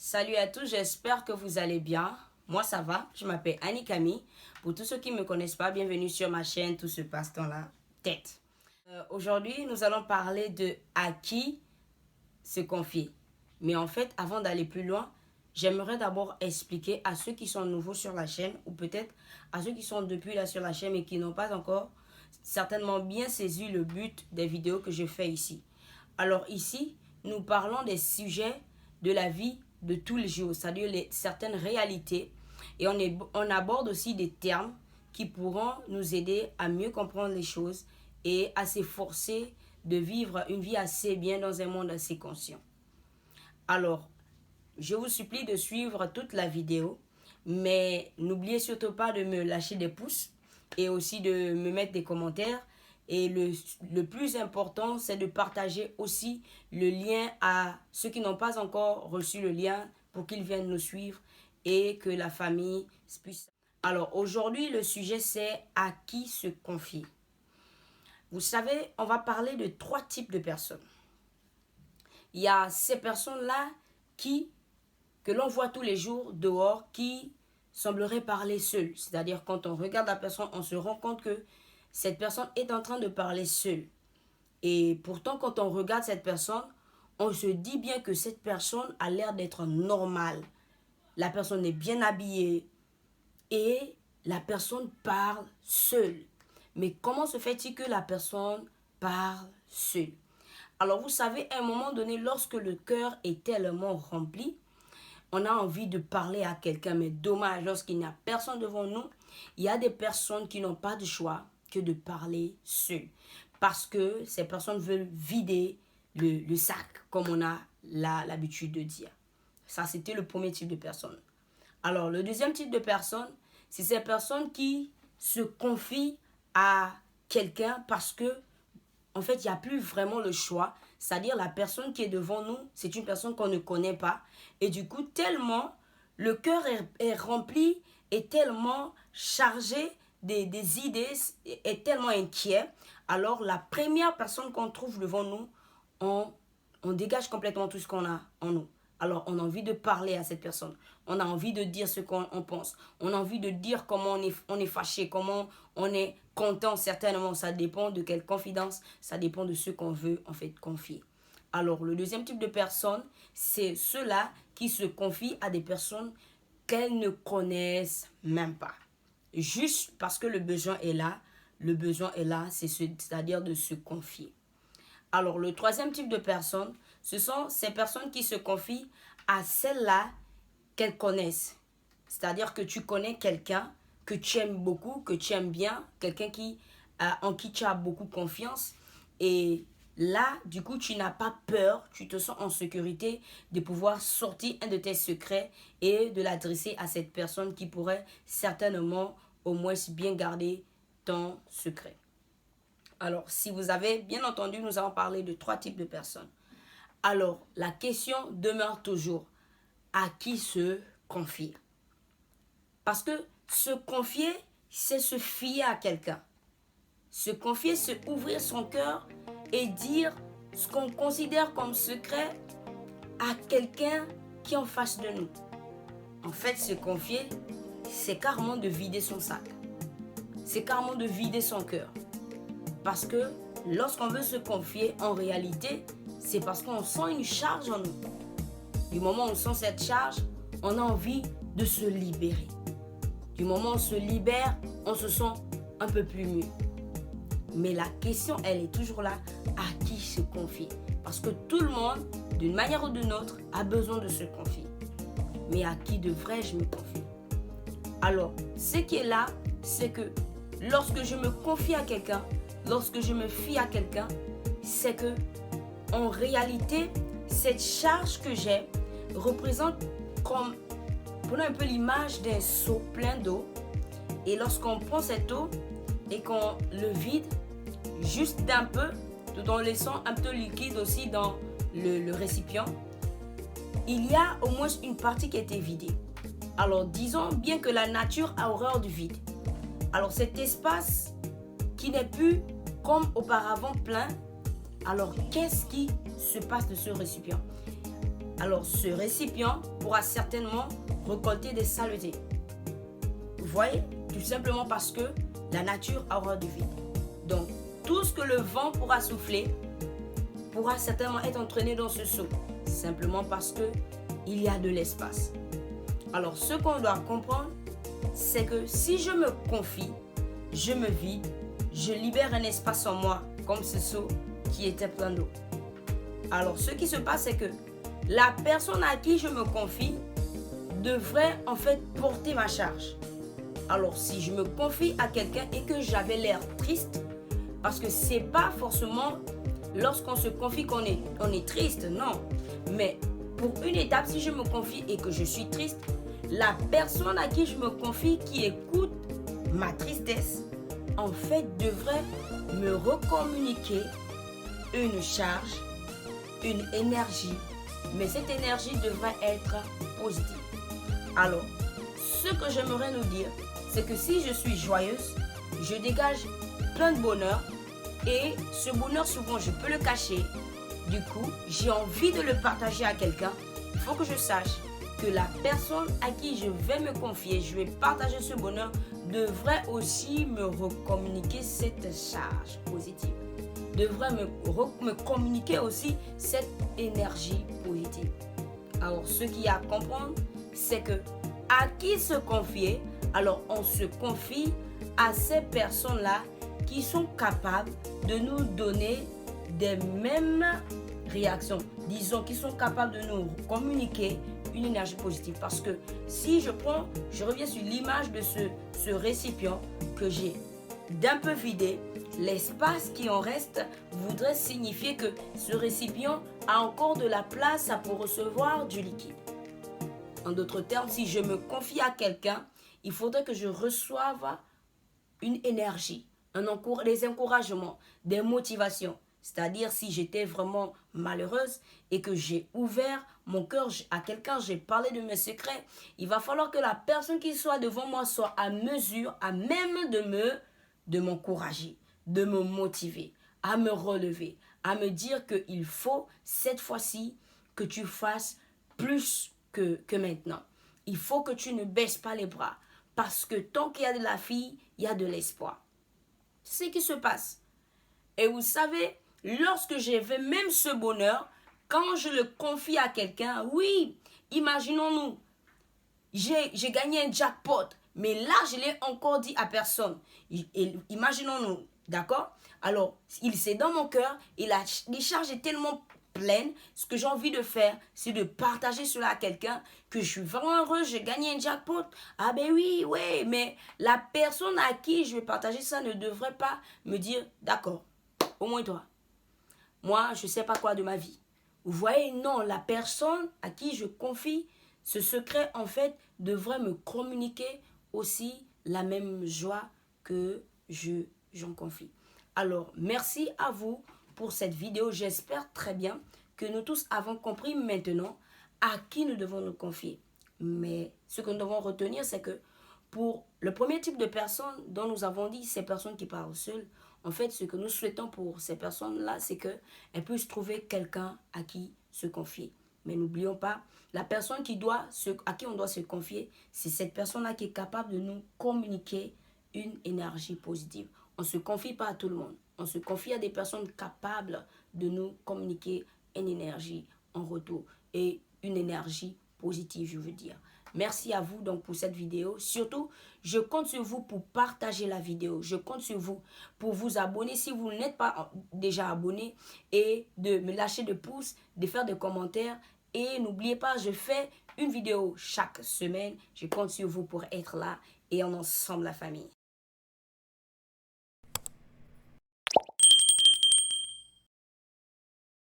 Salut à tous, j'espère que vous allez bien. Moi ça va, je m'appelle Annie Camille. Pour tous ceux qui ne me connaissent pas, bienvenue sur ma chaîne Tout se passe dans la tête. Aujourd'hui, nous allons parler de à qui se confier. Mais en fait, avant d'aller plus loin, j'aimerais d'abord expliquer à ceux qui sont nouveaux sur la chaîne ou peut-être à ceux qui sont depuis là sur la chaîne mais qui n'ont pas encore certainement bien saisi le but des vidéos que je fais ici. Alors ici, nous parlons des sujets de la vie de tous les jours, c'est-à-dire certaines réalités. Et on aborde aussi des termes qui pourront nous aider à mieux comprendre les choses et à s'efforcer de vivre une vie assez bien dans un monde assez conscient. Alors, je vous supplie de suivre toute la vidéo, mais n'oubliez surtout pas de me lâcher des pouces et aussi de me mettre des commentaires. Et le plus important, c'est de partager aussi le lien à ceux qui n'ont pas encore reçu le lien pour qu'ils viennent nous suivre et que la famille puisse... Alors aujourd'hui, le sujet c'est à qui se confier. Vous savez, on va parler de 3 types de personnes. Il y a ces personnes-là que l'on voit tous les jours dehors qui sembleraient parler seules. C'est-à-dire quand on regarde la personne, on se rend compte que cette personne est en train de parler seule. Et pourtant, quand on regarde cette personne, on se dit bien que cette personne a l'air d'être normale. La personne est bien habillée et la personne parle seule. Mais comment se fait-il que la personne parle seule? Alors vous savez, à un moment donné, lorsque le cœur est tellement rempli, on a envie de parler à quelqu'un. Mais dommage, lorsqu'il n'y a personne devant nous, il y a des personnes qui n'ont pas de choix que de parler seul. Parce que ces personnes veulent vider le sac, comme on a l'habitude de dire. Ça, c'était le premier type de personne. Alors, le deuxième type de personne, c'est ces personnes qui se confient à quelqu'un parce que, en fait, il n'y a plus vraiment le choix. C'est-à-dire, la personne qui est devant nous, c'est une personne qu'on ne connaît pas. Et du coup, tellement, le cœur est rempli et tellement chargé des idées, est tellement inquiet. Alors, la première personne qu'on trouve devant nous, on dégage complètement tout ce qu'on a en nous. Alors, on a envie de parler à cette personne. On a envie de dire ce qu'on pense. On a envie de dire comment on est fâché, comment on est content. Certainement, ça dépend de quelle confidence. Ça dépend de ce qu'on veut, en fait, confier. Alors, le deuxième type de personnes, c'est ceux-là qui se confient à des personnes qu'elles ne connaissent même pas. Juste parce que le besoin est là. Le besoin est là, c'est-à-dire de se confier. Alors, le troisième type de personnes, ce sont ces personnes qui se confient à celles-là qu'elles connaissent. C'est-à-dire que tu connais quelqu'un que tu aimes beaucoup, que tu aimes bien, quelqu'un en qui tu as beaucoup confiance. Et là, du coup, tu n'as pas peur, tu te sens en sécurité de pouvoir sortir un de tes secrets et de l'adresser à cette personne qui pourrait certainement au moins bien garder ton secret. Alors, si vous avez bien entendu, nous allons parler de 3 types de personnes. Alors, la question demeure toujours, à qui se confier? Parce que se confier, c'est se fier à quelqu'un. Se confier, c'est ouvrir son cœur et dire ce qu'on considère comme secret à quelqu'un qui est en face de nous. En fait, se confier, c'est carrément de vider son sac. C'est carrément de vider son cœur. Parce que lorsqu'on veut se confier, en réalité, c'est parce qu'on sent une charge en nous. Du moment où on sent cette charge, on a envie de se libérer. Du moment où on se libère, on se sent un peu plus mieux. Mais la question, elle est toujours là, à qui se confier? Parce que tout le monde, d'une manière ou d'une autre, a besoin de se confier. Mais à qui devrais-je me confier? Alors, ce qui est là, c'est que lorsque je me confie à quelqu'un, lorsque je me fie à quelqu'un, c'est que, en réalité, cette charge que j'ai représente comme, prenons un peu l'image d'un seau plein d'eau. Et lorsqu'on prend cette eau et qu'on le vide juste d'un peu, tout en laissant un peu liquide aussi dans le récipient, il y a au moins une partie qui a été vidée. Alors, disons bien que la nature a horreur du vide. Alors, cet espace qui n'est plus comme auparavant plein, alors qu'est-ce qui se passe de ce récipient? alors ce récipient pourra certainement récolter des saletés. Vous voyez? Tout simplement parce que la nature a horreur du vide. Donc, tout ce que le vent pourra souffler pourra certainement être entraîné dans ce seau, simplement parce que il y a de l'espace. Alors, ce qu'on doit comprendre, c'est que si je me confie, je me vide, je libère un espace en moi, comme ce seau qui était plein d'eau. Alors, ce qui se passe, c'est que la personne à qui je me confie devrait en fait porter ma charge. Alors, si je me confie à quelqu'un et que j'avais l'air triste, parce que c'est pas forcément lorsqu'on se confie qu'on est triste, non. Mais pour une étape, si je me confie et que je suis triste, la personne à qui je me confie, qui écoute ma tristesse, en fait, devrait me recommuniquer une charge, une énergie. Mais cette énergie devrait être positive. Alors, ce que j'aimerais nous dire, c'est que si je suis joyeuse, je dégage plein de bonheur et ce bonheur, souvent, je peux le cacher. Du coup, j'ai envie de le partager à quelqu'un. Il faut que je sache que la personne à qui je vais me confier, je vais partager ce bonheur, devrait aussi me recommuniquer cette charge positive. Devrait me communiquer aussi cette énergie positive. Alors, ce qu'il y a à comprendre, c'est que à qui se confier? Alors, on se confie à ces personnes-là qui sont capables de nous donner des mêmes réactions. Disons qu'ils sont capables de nous communiquer une énergie positive. Parce que si je reviens sur l'image de ce récipient que j'ai d'un peu vidé, l'espace qui en reste voudrait signifier que ce récipient a encore de la place pour recevoir du liquide. En d'autres termes, si je me confie à quelqu'un, il faudrait que je reçoive une énergie, des encouragements, des motivations. C'est-à-dire si j'étais vraiment malheureuse et que j'ai ouvert mon cœur à quelqu'un, j'ai parlé de mes secrets, il va falloir que la personne qui soit devant moi soit à mesure, à même de m'encourager, de me motiver, à me relever, à me dire qu'il faut cette fois-ci que tu fasses plus que maintenant. Il faut que tu ne baisses pas les bras parce que tant qu'il y a de la fille, il y a de l'espoir. C'est ce qui se passe. Et vous savez, lorsque j'ai fait même ce bonheur, quand je le confie à quelqu'un, oui, imaginons-nous, j'ai gagné un jackpot, mais là, je ne l'ai encore dit à personne. Imaginons-nous, d'accord? Alors, c'est dans mon cœur et la décharge est tellement pleine. Ce que j'ai envie de faire, c'est de partager cela à quelqu'un, que je suis vraiment heureuse, j'ai gagné un jackpot. Ah ben oui, mais la personne à qui je vais partager ça ne devrait pas me dire, d'accord, au moins toi. Moi, je ne sais pas quoi de ma vie. Vous voyez, non, la personne à qui je confie ce secret, en fait, devrait me communiquer aussi la même joie que j'en confie. Alors, merci à vous pour cette vidéo. J'espère très bien que nous tous avons compris maintenant à qui nous devons nous confier. Mais ce que nous devons retenir, c'est que pour le premier type de personnes dont nous avons dit, ces personnes qui parlent seules, en fait, ce que nous souhaitons pour ces personnes-là, c'est qu'elles puissent trouver quelqu'un à qui se confier. Mais n'oublions pas, la personne à qui on doit se confier, c'est cette personne-là qui est capable de nous communiquer une énergie positive. On ne se confie pas à tout le monde. On se confie à des personnes capables de nous communiquer une énergie en retour. Et une énergie positive, je veux dire. Merci à vous donc pour cette vidéo. Surtout, je compte sur vous pour partager la vidéo. Je compte sur vous pour vous abonner si vous n'êtes pas déjà abonné et de me lâcher des pouces, de faire des commentaires. Et n'oubliez pas, je fais une vidéo chaque semaine. Je compte sur vous pour être là et on ensemble la famille.